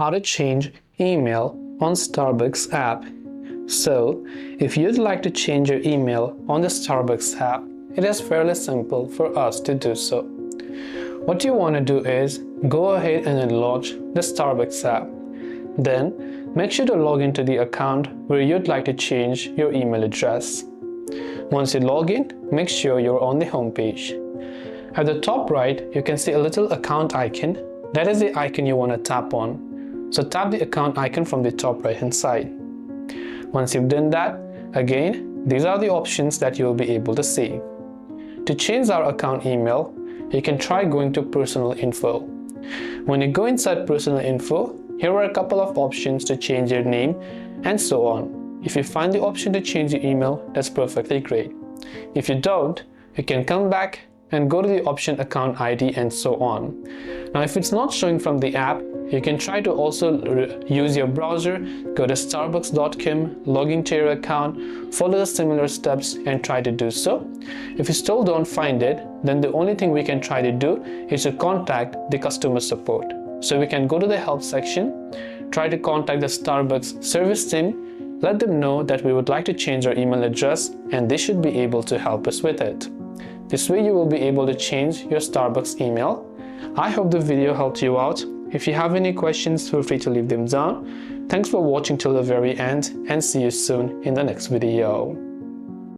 how to change email on Starbucks app. So, if you'd like to change your email on the Starbucks app, it is fairly simple for us to do so. What you want to do is go ahead and launch the Starbucks app. Then, make sure to log into the account where you'd like to change your email address. Once you log in, make sure you're on the home page. At the top right, you can see a little account icon. That is the icon you want to tap on. So tap the account icon from the top right hand side. Once you've done that, again, these are the options that you'll be able to see. To change our account email, you can try going to personal info. When you go inside personal info, here are a couple of options to change your name and so on. If you find the option to change your email, that's perfectly great. If you don't, you can come back and go to the option account ID and so on. Now, if it's not showing from the app, you can try to also use your browser, go to starbucks.com, log into your account, follow the similar steps and try to do so. If you still don't find it, then the only thing we can try to do is to contact the customer support. So we can go to the help section, try to contact the Starbucks service team, let them know that we would like to change our email address and they should be able to help us with it. This way you will be able to change your Starbucks email. I hope the video helped you out. If you have any questions, feel free to leave them down. Thanks for watching till the very end and see you soon in the next video.